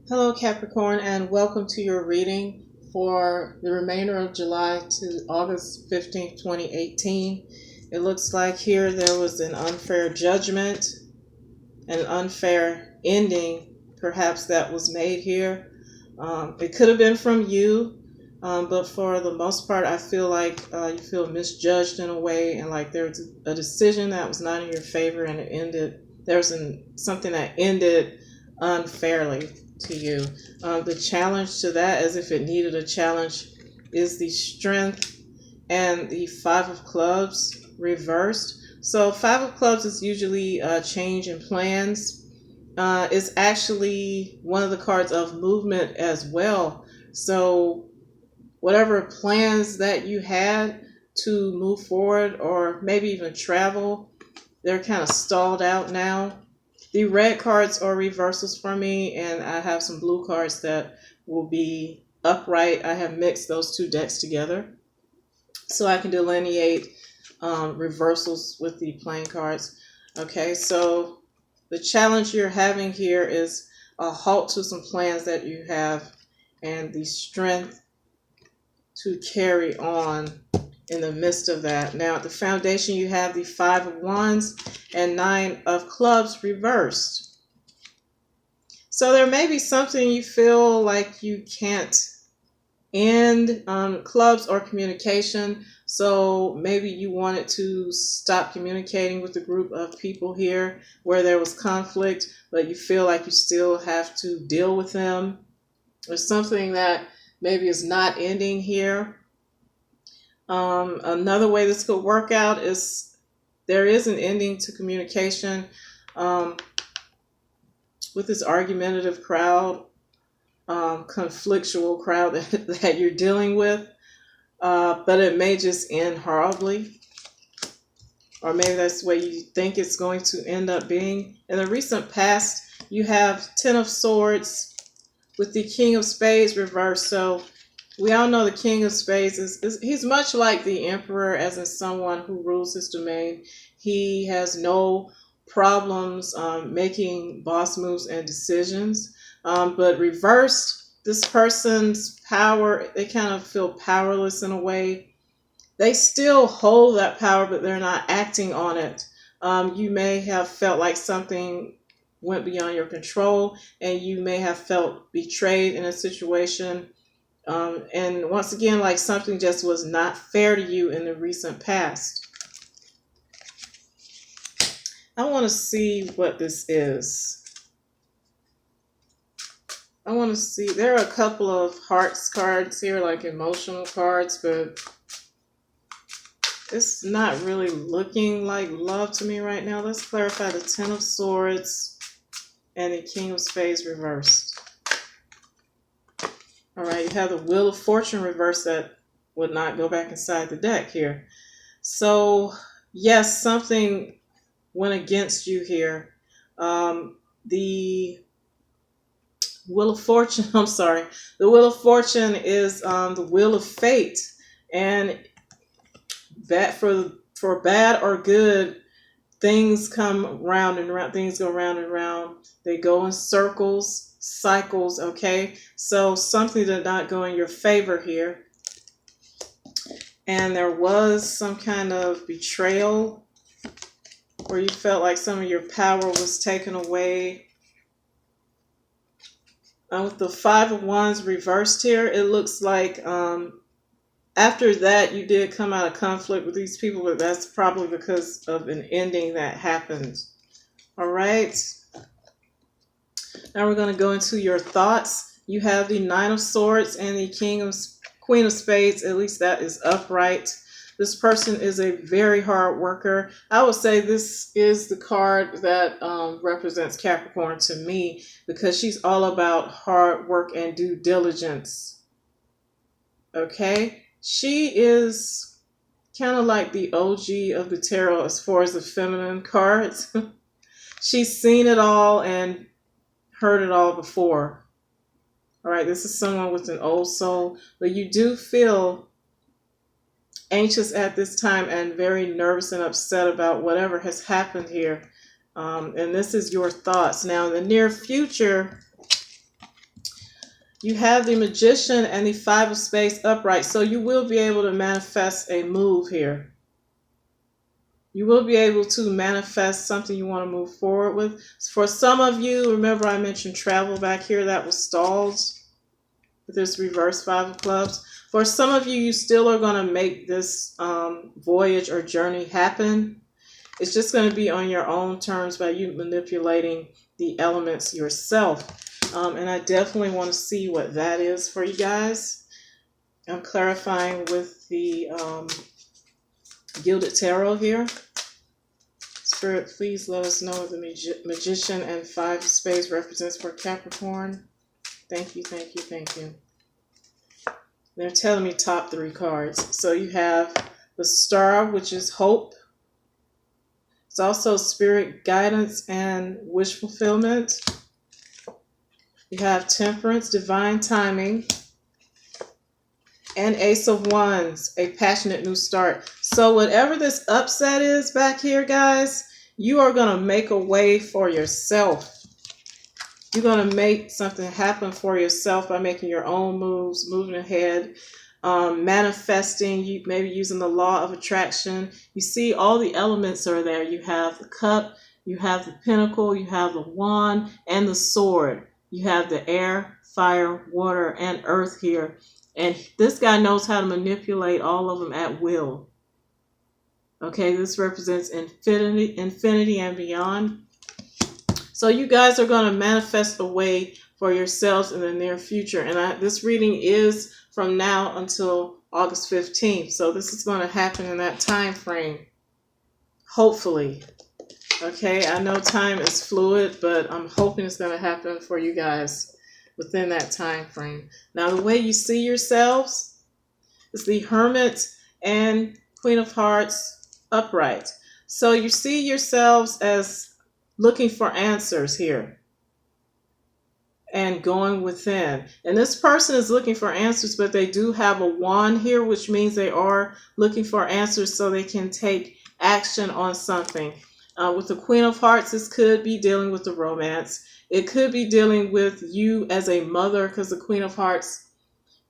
Hello, Capricorn, and welcome to your reading for the remainder of July to August 15th, 2018. It looks like here there was an unfair judgment, an unfair ending, perhaps, that was made here. It could have been from you, but for the most part, I feel like you feel misjudged in a way, and like there's a decision that was not in your favor, and it ended. Something that ended unfairly to you. The challenge to that, as if it needed a challenge, is the Strength and the Five of Clubs reversed. So Five of Clubs is usually change in plans. It's actually one of the cards of movement as well. So whatever plans that you had to move forward or maybe even travel, they're kind of stalled out now. The red cards are reversals for me, and I have some blue cards that will be upright. I have mixed those two decks together so I can delineate reversals with the playing cards. Okay, so the challenge you're having here is a halt to some plans that you have and the strength to carry on in the midst of that. Now, at the foundation, you have the Five of Wands and Nine of Clubs reversed. So there may be something you feel like you can't end, clubs or communication. So maybe you wanted to stop communicating with a group of people here where there was conflict, but you feel like you still have to deal with them. There's something that maybe is not ending here. Another way this could work out is there is an ending to communication with this argumentative crowd, conflictual crowd that you're dealing with, but it may just end horribly, or maybe that's the way you think it's going to end up being. In the recent past, you have Ten of Swords with the King of Spades reversed. So we all know the King of Spades he's much like the Emperor, as in someone who rules his domain. He has no problems making boss moves and decisions. But reversed, this person's power, they kind of feel powerless in a way. They still hold that power, but they're not acting on it. You may have felt like something went beyond your control, and you may have felt betrayed in a situation. And once again, like something just was not fair to you in the recent past. I want to see what this is. I want to see, there are a couple of hearts cards here, like emotional cards, but it's not really looking like love to me right now. Let's clarify the Ten of Swords and the King of Spades reversed. All right, you have the Wheel of Fortune reversed that would not go back inside the deck here. So, yes, something went against you here. The Wheel of Fortune, I'm sorry. The Wheel of Fortune is the Wheel of Fate. And that for bad or good, things come round and round. Things go round and round. They go in circles, cycles, okay? So something did not go in your favor here. And there was some kind of betrayal where you felt like some of your power was taken away. With the Five of Wands reversed here, it looks like after that you did come out of conflict with these people, but that's probably because of an ending that happened. All right. Now we're going to go into your thoughts. You have the Nine of Swords and the Queen of Spades. At least that is upright. This person is a very hard worker. I would say this is the card that represents Capricorn to me, because she's all about hard work and due diligence. Okay? She is kind of like the OG of the tarot as far as the feminine cards. She's seen it all and heard it all before. All right, this is someone with an old soul, but you do feel anxious at this time and very nervous and upset about whatever has happened here. And this is your thoughts. Now, in the near future, You have the Magician and the Five of Spades upright. So you will be able to manifest a move here. You will be able to manifest something you want to move forward with. For some of you, remember I mentioned travel back here, that was stalled with this reverse Five of Clubs. For some of you, you still are going to make this voyage or journey happen. It's just going to be on your own terms by you manipulating the elements yourself. And I definitely want to see what that is for you guys. I'm clarifying with the Gilded Tarot here. Spirit, please let us know what the Magician and Five of Spades represents for Capricorn. Thank you, thank you, thank you. They're telling me top 3 cards. So you have the Star, which is hope. It's also spirit guidance and wish fulfillment. You have Temperance, divine timing. And Ace of Wands, a passionate new start. So whatever this upset is back here, guys, you are going to make a way for yourself. You're going to make something happen for yourself by making your own moves, moving ahead, manifesting, maybe using the law of attraction. You see all the elements are there. You have the cup, you have the pentacle, you have the wand, and the sword. You have the air, fire, water, and earth here. And this guy knows how to manipulate all of them at will. Okay, this represents infinity and beyond. So you guys are going to manifest a way for yourselves in the near future. And this reading is from now until August 15th. So this is going to happen in that time frame. Hopefully. Okay, I know time is fluid, but I'm hoping it's going to happen for you guys within that time frame. Now, the way you see yourselves is the Hermit and Queen of Hearts upright. So you see yourselves as looking for answers here and going within. And this person is looking for answers, but they do have a wand here, which means they are looking for answers so they can take action on something. With the Queen of Hearts, this could be dealing with the romance. It could be dealing with you as a mother, because the Queen of Hearts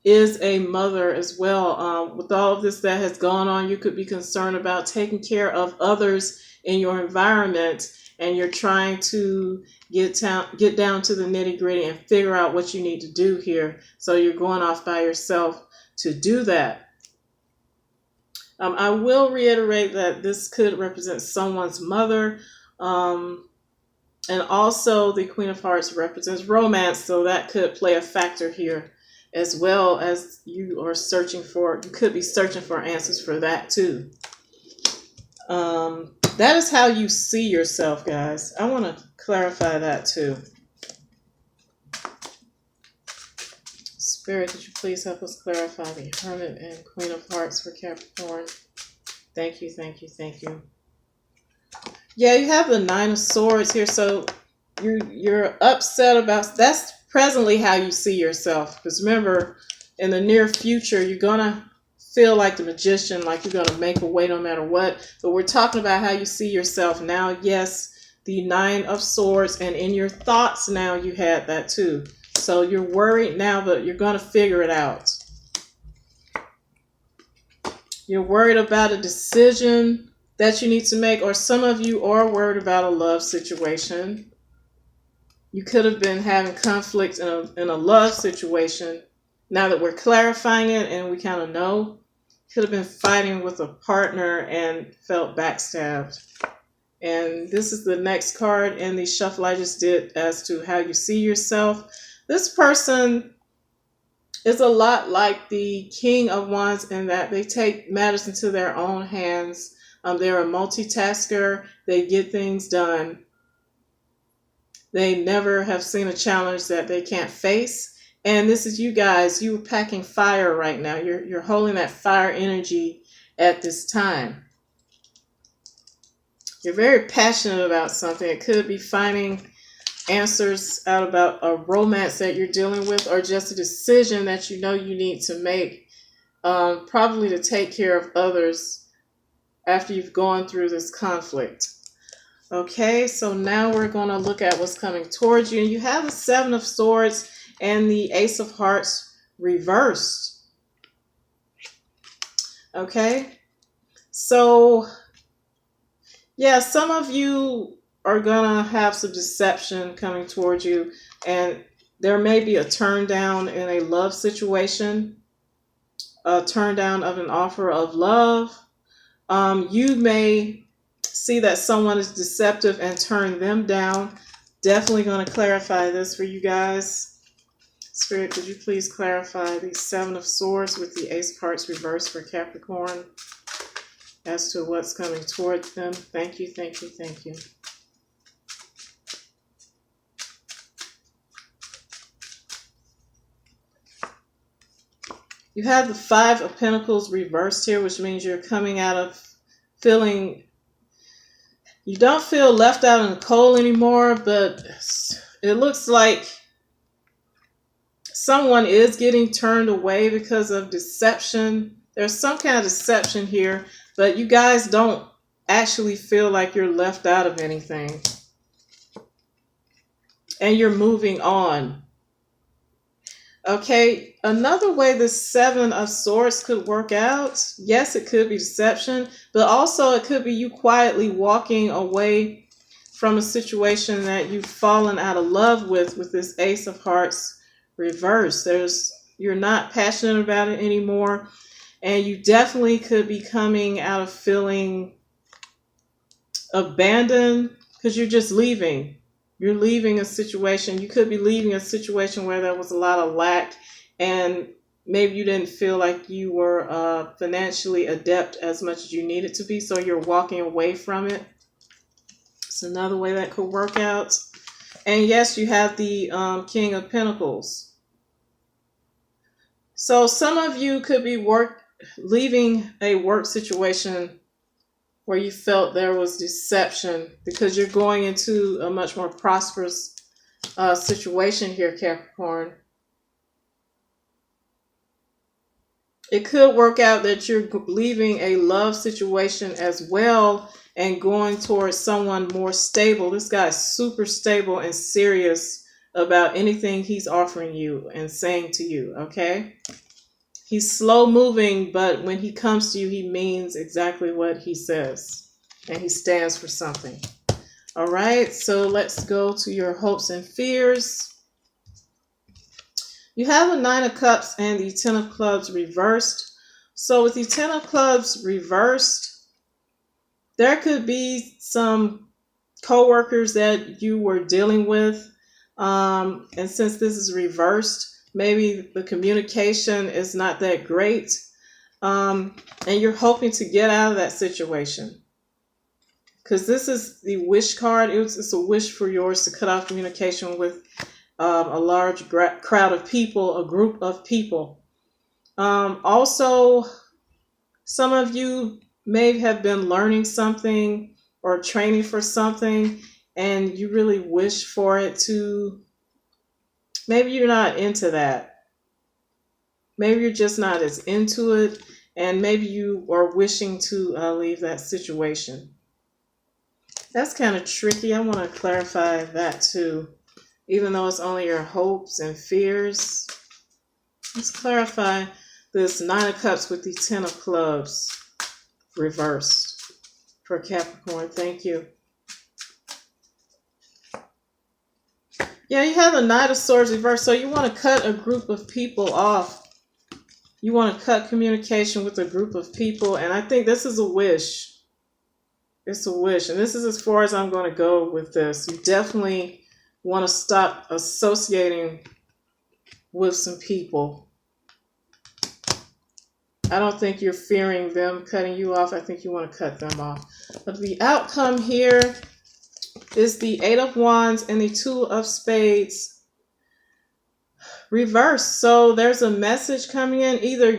is a mother as well. With all of this that has gone on, you could be concerned about taking care of others in your environment, and you're trying to get down to the nitty-gritty and figure out what you need to do here. So you're going off by yourself to do that. I will reiterate that this could represent someone's mother. And also the Queen of Hearts represents romance, so that could play a factor here, as well as you could be searching for answers for that too. That is how you see yourself, guys. I want to clarify that too. Spirit, could you please help us clarify the Hermit and Queen of Hearts for Capricorn? Thank you, thank you, thank you. Yeah, you have the Nine of Swords here, so you're upset about, that's presently how you see yourself. Because remember, in the near future, you're going to feel like the Magician, like you're going to make a way no matter what. But we're talking about how you see yourself now. Yes, the Nine of Swords, and in your thoughts now you had that too. So you're worried now, but you're going to figure it out. You're worried about a decision that you need to make, or some of you are worried about a love situation. You could have been having conflict in a love situation. Now that we're clarifying it and we kind of know, could have been fighting with a partner and felt backstabbed. And this is the next card in the shuffle I just did as to how you see yourself. This person is a lot like the King of Wands in that they take matters into their own hands. They're a multitasker. They get things done. They never have seen a challenge that they can't face. And this is you guys. You're packing fire right now. You're holding that fire energy at this time. You're very passionate about something. It could be finding answers out about a romance that you're dealing with, or just a decision that you know you need to make, probably to take care of others after you've gone through this conflict. Okay, so now we're going to look at what's coming towards you. And you have the Seven of Swords, and the Ace of Hearts reversed. Okay, so yeah, some of you are gonna have some deception coming towards you, and there may be a turn down in a love situation, a turn down of an offer of love. You may see that someone is deceptive and turn them down. Definitely going to clarify this for you guys. Spirit, could you please clarify the Seven of Swords with the Ace of Hearts reversed for Capricorn as to what's coming towards them? Thank you, thank you, thank you. You have the Five of Pentacles reversed here, which means you're coming out of feeling, you don't feel left out in the cold anymore, but it looks like someone is getting turned away because of deception. There's some kind of deception here, but you guys don't actually feel like you're left out of anything. And you're moving on. Okay, another way the Seven of Swords could work out, yes, it could be deception, but also it could be you quietly walking away from a situation that you've fallen out of love with this Ace of Hearts reversed. You're not passionate about it anymore, and you definitely could be coming out of feeling abandoned because you're just leaving. You're leaving a situation. You could be leaving a situation where there was a lot of lack, and maybe you didn't feel like you were financially adept as much as you needed to be, so you're walking away from it. It's another way that could work out. And yes, you have the King of Pentacles. So some of you could be leaving a work situation where you felt there was deception because you're going into a much more prosperous situation here, Capricorn. It could work out that you're leaving a love situation as well and going towards someone more stable. This guy is super stable and serious about anything he's offering you and saying to you, okay? He's slow moving, but when he comes to you, he means exactly what he says. And he stands for something. All right, so let's go to your hopes and fears. You have the Nine of Cups and the Ten of Clubs reversed. So with the Ten of Clubs reversed, there could be some co-workers that you were dealing with. And since this is reversed, maybe the communication is not that great, and you're hoping to get out of that situation. Because this is the wish card. It's a wish for yours to cut off communication with a large crowd of people, a group of people. Also, some of you may have been learning something or training for something, and you really wish for it to... Maybe you're not into that. Maybe you're just not as into it, and maybe you are wishing to leave that situation. That's kind of tricky. I want to clarify that too. Even though it's only your hopes and fears, let's clarify this Nine of Cups with the Ten of Clubs reversed for Capricorn. Thank you. Yeah, you have the Knight of Swords reversed, so you want to cut a group of people off. You want to cut communication with a group of people, and I think this is a wish. It's a wish, and this is as far as I'm going to go with this. You definitely want to stop associating with some people. I don't think you're fearing them cutting you off. I think you want to cut them off. But the outcome here is the Eight of Wands and the Two of Spades reversed. So there's a message coming in. Either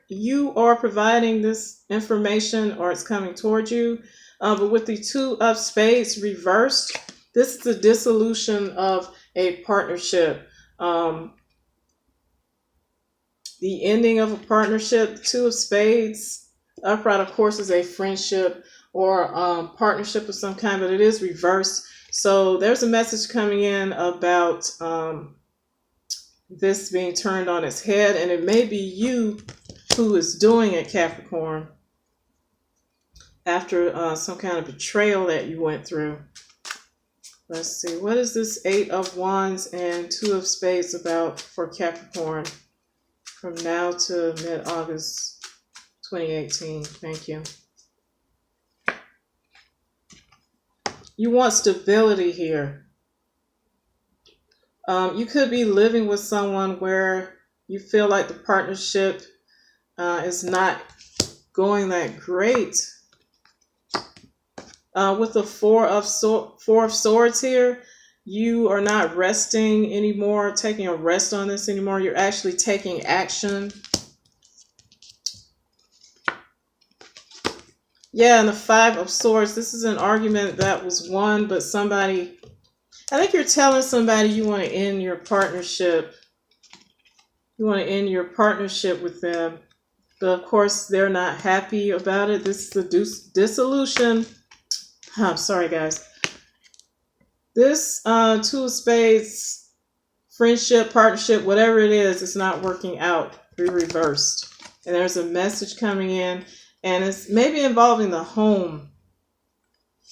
you are providing this information or it's coming towards you. But with the Two of Spades reversed, this is the dissolution of a partnership. The ending of a partnership. Two of Spades upright, of course, is a friendship or partnership of some kind, but it is reversed. So there's a message coming in about this being turned on its head, and it may be you who is doing it, Capricorn, after some kind of betrayal that you went through. Let's see, what is this 8 of Wands and 2 of Spades about for Capricorn from now to mid-August 2018? Thank you. You want stability here. You could be living with someone where you feel like the partnership is not going that great. With the Four of Swords here, you are not resting anymore, taking a rest on this anymore. You're actually taking action. Yeah, and the 5 of Swords, this is an argument that was won, but somebody, I think you're telling somebody you want to end your partnership. You want to end your partnership with them. But of course, they're not happy about it. This is the dissolution. I'm sorry, guys. This 2 of Spades, friendship, partnership, whatever it is, it's not working out. Be reversed. And there's a message coming in. And it's maybe involving the home,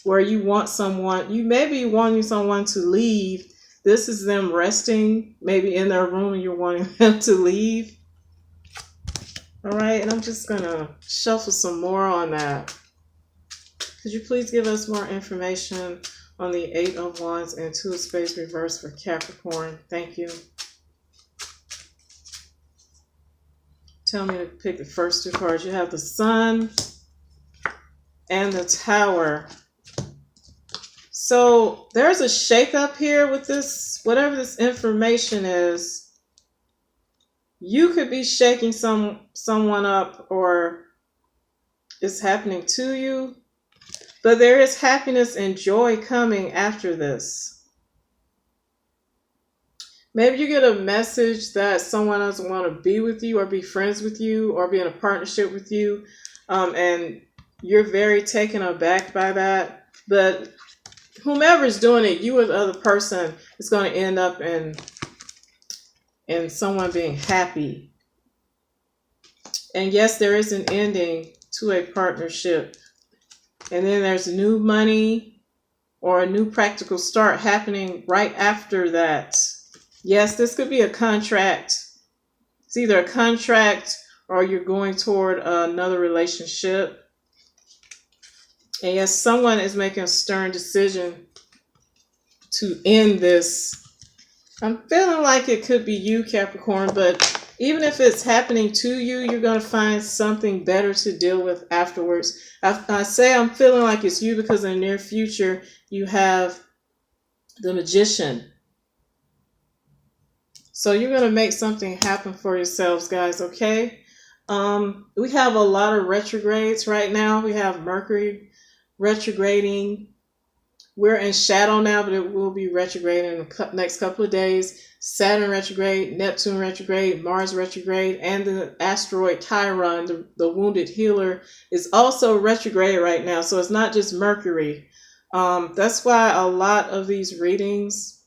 where you want someone, you may be wanting someone to leave. This is them resting, maybe in their room, and you're wanting them to leave. All right, and I'm just going to shuffle some more on that. Could you please give us more information on the 8 of Wands and 2 of Spades reverse for Capricorn? Thank you. Tell me to pick the first 2 cards. You have the Sun and the Tower. So there's a shakeup here with this, whatever this information is. You could be shaking someone up, or it's happening to you. But there is happiness and joy coming after this. Maybe you get a message that someone doesn't want to be with you or be friends with you or be in a partnership with you. And you're very taken aback by that. But whomever's doing it, you or the other person, is going to end up in someone being happy. And yes, there is an ending to a partnership. And then there's new money or a new practical start happening right after that. Yes, this could be a contract. It's either a contract or you're going toward another relationship. And yes, someone is making a stern decision to end this. I'm feeling like it could be you, Capricorn, but even if it's happening to you, you're going to find something better to deal with afterwards. I say I'm feeling like it's you because in the near future, you have the Magician. So you're going to make something happen for yourselves, guys, okay? We have a lot of retrogrades right now. We have Mercury retrograding. We're in shadow now, but it will be retrograding in the next couple of days. Saturn retrograde, Neptune retrograde, Mars retrograde, and the asteroid Chiron, the wounded healer, is also retrograde right now. So it's not just Mercury. That's why a lot of these readings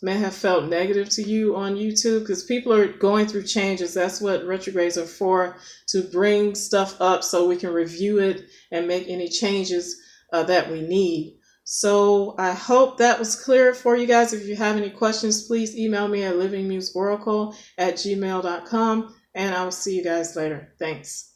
may have felt negative to you on YouTube, because people are going through changes. That's what retrogrades are for, to bring stuff up so we can review it and make any changes that we need. So I hope that was clear for you guys. If you have any questions, please email me at livingmuseoracle@gmail.com, and I will see you guys later. Thanks.